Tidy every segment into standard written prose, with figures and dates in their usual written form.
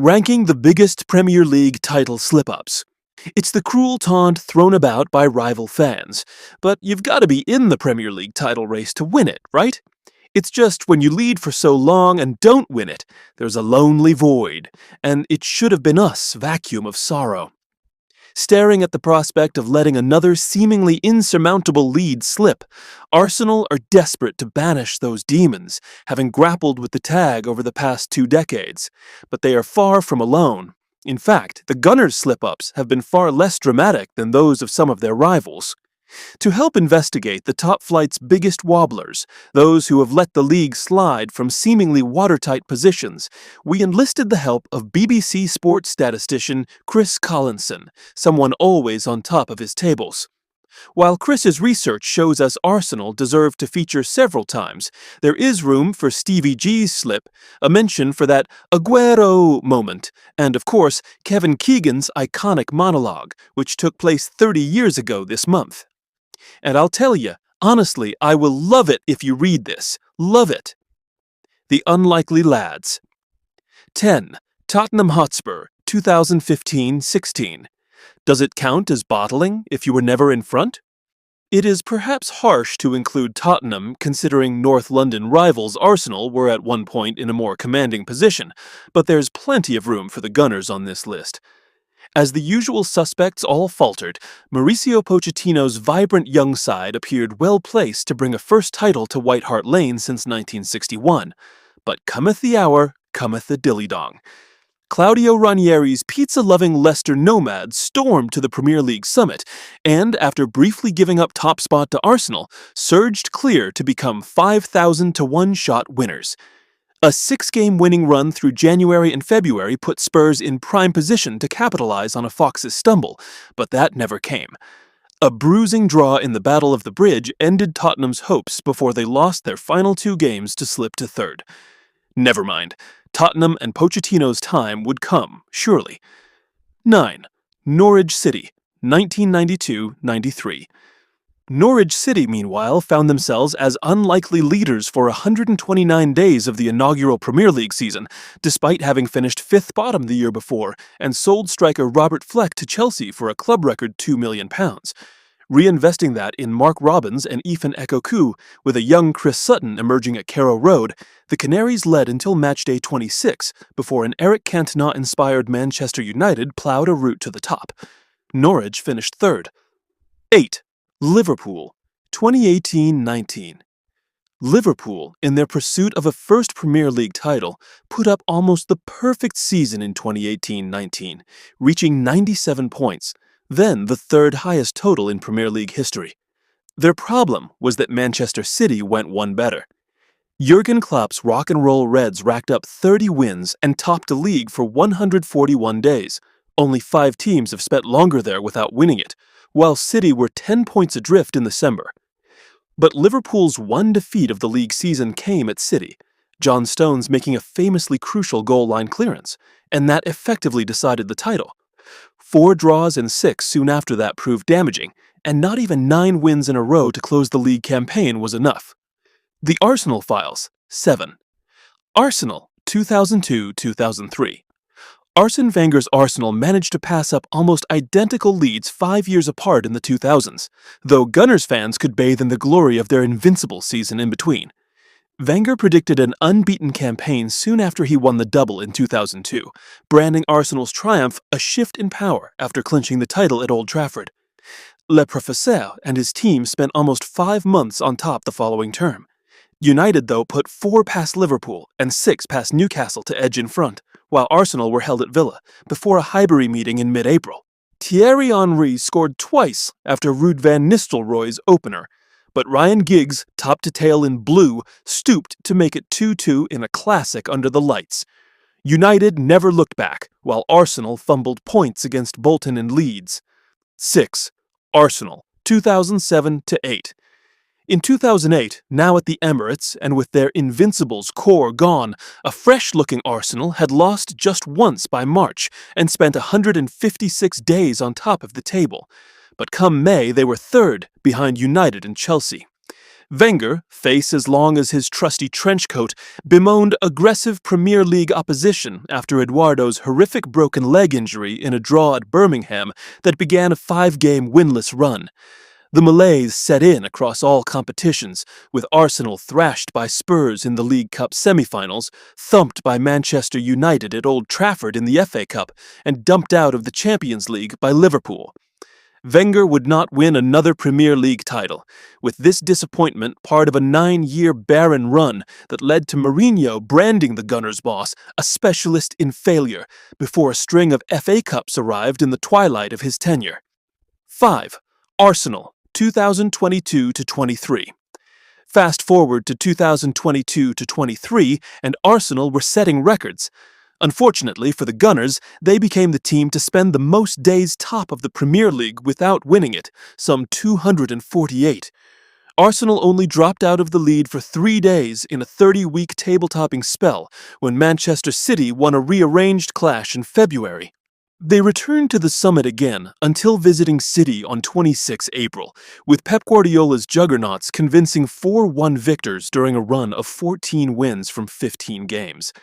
Ranking the biggest Premier League title slip-ups. It's the cruel taunt thrown about by rival fans, but you've got to be in the Premier League title race to win it, right? It's just when you lead for so long and don't win it, there's a lonely void, and it should have been us vacuum of sorrow. Staring at the prospect of letting another seemingly insurmountable lead slip, Arsenal are desperate to banish those demons, having grappled with the tag over the past 2 decades. But they are far from alone. In fact, the Gunners' slip-ups have been far less dramatic than those of some of their rivals. To help investigate the top flight's biggest wobblers, those who have let the league slide from seemingly watertight positions, we enlisted the help of BBC sports statistician Chris Collinson, someone always on top of his tables. While Chris's research shows us Arsenal deserve to feature several times, there is room for Stevie G's slip, a mention for that Aguero moment, and of course, Kevin Keegan's iconic monologue, which took place 30 years ago this month. And I'll tell you, honestly, I will love it if you read this. Love it. The Unlikely Lads. 10. Tottenham Hotspur, 2015-16. Does it count as bottling if you were never in front? It is perhaps harsh to include Tottenham, considering North London rivals Arsenal were at one point in a more commanding position, but there's plenty of room for the Gunners on this list. As the usual suspects all faltered, Mauricio Pochettino's vibrant young side appeared well-placed to bring a first title to White Hart Lane since 1961. But cometh the hour, cometh the dilly-dong. Claudio Ranieri's pizza-loving Leicester Nomads stormed to the Premier League summit, and after briefly giving up top spot to Arsenal, surged clear to become 5,000-to-1 shot winners. A 6-game winning run through January and February put Spurs in prime position to capitalize on a Fox's stumble, but that never came. A bruising draw in the Battle of the Bridge ended Tottenham's hopes before they lost their final 2 games to slip to third. Never mind, Tottenham and Pochettino's time would come, surely. 9. Norwich City, 1992-93. Norwich City, meanwhile, found themselves as unlikely leaders for 129 days of the inaugural Premier League season, despite having finished 5th bottom the year before and sold striker Robert Fleck to Chelsea for a club record £2 million. Reinvesting that in Mark Robins and Ethan Ekoku, with a young Chris Sutton emerging at Carrow Road, the Canaries led until matchday 26, before an Eric Cantona-inspired Manchester United ploughed a route to the top. Norwich finished 3rd. 8. Liverpool, 2018-19. Liverpool, in their pursuit of a first Premier League title, put up almost the perfect season in 2018-19, reaching 97 points, then the 3rd highest total in Premier League history. Their problem was that Manchester City went one better. Jurgen Klopp's rock and roll Reds racked up 30 wins and topped the league for 141 days. Only 5 teams have spent longer there without winning it, while City were 10 points adrift in December. But Liverpool's one defeat of the league season came at City, John Stones making a famously crucial goal line clearance, and that effectively decided the title. 4 draws and 6 soon after that proved damaging, and not even 9 wins in a row to close the league campaign was enough. The Arsenal Files, 7. Arsenal, 2002-2003. Arsene Wenger's Arsenal managed to pass up almost identical leads 5 years apart in the 2000s, though Gunners fans could bathe in the glory of their invincible season in between. Wenger predicted an unbeaten campaign soon after he won the double in 2002, branding Arsenal's triumph a shift in power after clinching the title at Old Trafford. Le Professeur and his team spent almost 5 months on top the following term. United, though, put 4 past Liverpool and 6 past Newcastle to edge in front, while Arsenal were held at Villa, before a Highbury meeting in mid-April. Thierry Henry scored twice after Ruud van Nistelrooy's opener, but Ryan Giggs, top to tail in blue, stooped to make it 2-2 in a classic under the lights. United never looked back, while Arsenal fumbled points against Bolton and Leeds. 6. Arsenal, 2007-8. In 2008, now at the Emirates, and with their Invincibles core gone, a fresh-looking Arsenal had lost just once by March and spent 156 days on top of the table. But come May, they were 3rd, behind United and Chelsea. Wenger, face as long as his trusty trench coat, bemoaned aggressive Premier League opposition after Eduardo's horrific broken leg injury in a draw at Birmingham that began a 5-game winless run. The malaise set in across all competitions, with Arsenal thrashed by Spurs in the League Cup semi-finals, thumped by Manchester United at Old Trafford in the FA Cup, and dumped out of the Champions League by Liverpool. Wenger would not win another Premier League title, with this disappointment part of a 9-year barren run that led to Mourinho branding the Gunners' boss a specialist in failure before a string of FA Cups arrived in the twilight of his tenure. 5. Arsenal, 2022-23. Fast forward to 2022-23, and Arsenal were setting records. Unfortunately for the Gunners, they became the team to spend the most days top of the Premier League without winning it, some 248. Arsenal only dropped out of the lead for 3 days in a 30-week table-topping spell when Manchester City won a rearranged clash in February. They returned to the summit again until visiting City on 26 April, with Pep Guardiola's juggernauts convincing 4-1 victors during a run of 14 wins from 15 games.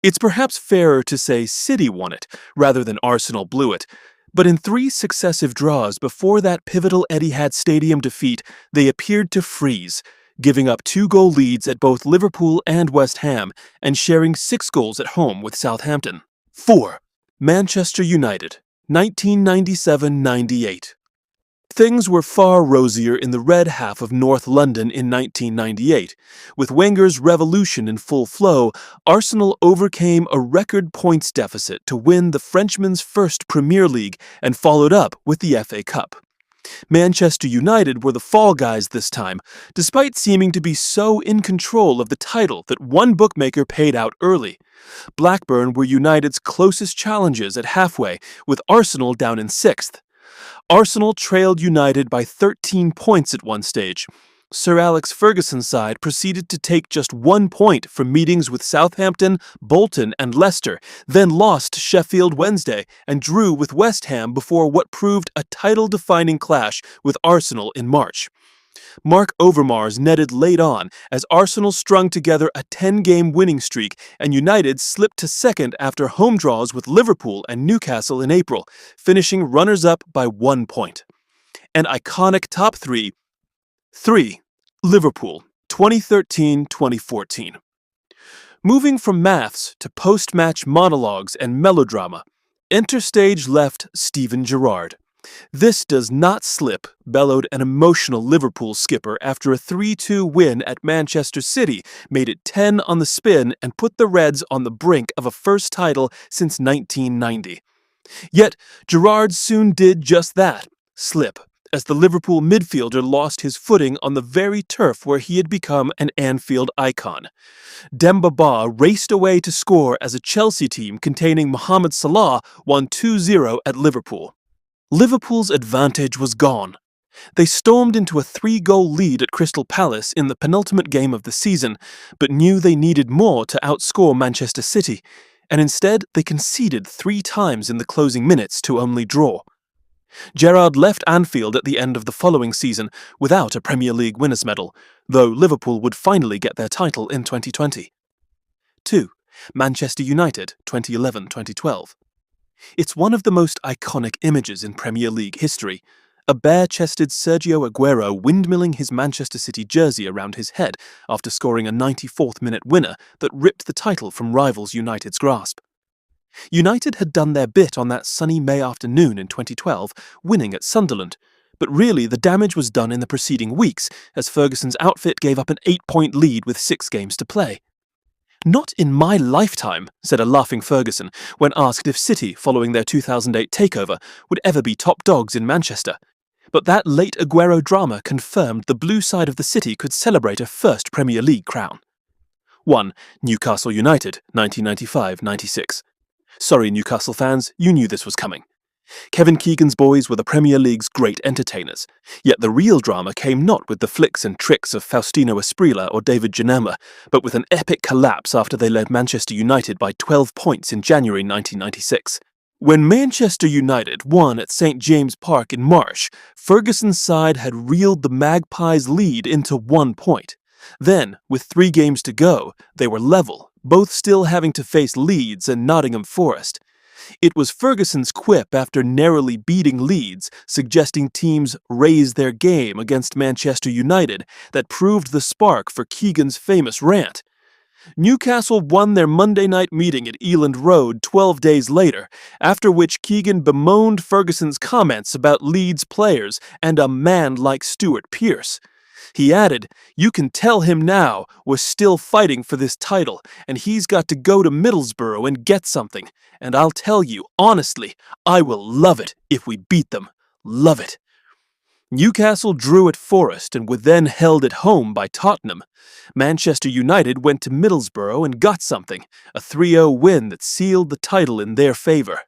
It's perhaps fairer to say City won it, rather than Arsenal blew it, but in 3 successive draws before that pivotal Etihad Stadium defeat, they appeared to freeze, giving up 2-goal leads at both Liverpool and West Ham, and sharing 6 goals at home with Southampton. 4. Manchester United, 1997-98. Things were far rosier in the red half of North London in 1998. With Wenger's revolution in full flow, Arsenal overcame a record points deficit to win the Frenchman's first Premier League and followed up with the FA Cup. Manchester United were the fall guys this time, despite seeming to be so in control of the title that one bookmaker paid out early. Blackburn were United's closest challenges at halfway, with Arsenal down in 6th. Arsenal trailed United by 13 points at one stage. Sir Alex Ferguson's side proceeded to take just 1 point from meetings with Southampton, Bolton, and Leicester, then lost to Sheffield Wednesday and drew with West Ham before what proved a title-defining clash with Arsenal in March. Mark Overmars netted late on as Arsenal strung together a 10-game winning streak and United slipped to second after home draws with Liverpool and Newcastle in April, finishing runners-up by 1 point. An iconic top 3. 3. Liverpool, 2013-2014. Moving from maths to post-match monologues and melodrama, enter stage left Steven Gerrard. "This does not slip," bellowed an emotional Liverpool skipper after a 3-2 win at Manchester City made it 10 on the spin and put the Reds on the brink of a first title since 1990. Yet, Gerrard soon did just that, slip, as the Liverpool midfielder lost his footing on the very turf where he had become an Anfield icon. Demba Ba raced away to score as a Chelsea team containing Mohamed Salah won 2-0 at Liverpool. Liverpool's advantage was gone. They stormed into a 3-goal lead at Crystal Palace in the penultimate game of the season, but knew they needed more to outscore Manchester City, and instead they conceded 3 times in the closing minutes to only draw. Gerrard left Anfield at the end of the following season without a Premier League winners' medal, though Liverpool would finally get their title in 2020. 2. Manchester United, 2011-2012. It's one of the most iconic images in Premier League history, a bare-chested Sergio Aguero windmilling his Manchester City jersey around his head after scoring a 94th-minute winner that ripped the title from rivals United's grasp. United had done their bit on that sunny May afternoon in 2012, winning at Sunderland, but really the damage was done in the preceding weeks as Ferguson's outfit gave up an 8-point lead with 6 games to play. "Not in my lifetime," said a laughing Ferguson when asked if City, following their 2008 takeover, would ever be top dogs in Manchester. But that late Aguero drama confirmed the blue side of the city could celebrate a first Premier League crown. 1. Newcastle United, 1995-96. Sorry, Newcastle fans, you knew this was coming. Kevin Keegan's boys were the Premier League's great entertainers, yet the real drama came not with the flicks and tricks of Faustino Esprilla or David Janema, but with an epic collapse after they led Manchester United by 12 points in January 1996. When Manchester United won at St James Park in March, Ferguson's side had reeled the Magpies' lead into 1 point. Then, with 3 games to go, they were level, both still having to face Leeds and Nottingham Forest. It was Ferguson's quip after narrowly beating Leeds, suggesting teams raise their game against Manchester United, that proved the spark for Keegan's famous rant. Newcastle won their Monday night meeting at Eland Road 12 days later, after which Keegan bemoaned Ferguson's comments about Leeds players and a man like Stuart Pearce. He added, "You can tell him now we're still fighting for this title, and he's got to go to Middlesbrough and get something. And I'll tell you, honestly, I will love it if we beat them. Love it." Newcastle drew at Forest and were then held at home by Tottenham. Manchester United went to Middlesbrough and got something, a 3-0 win that sealed the title in their favour.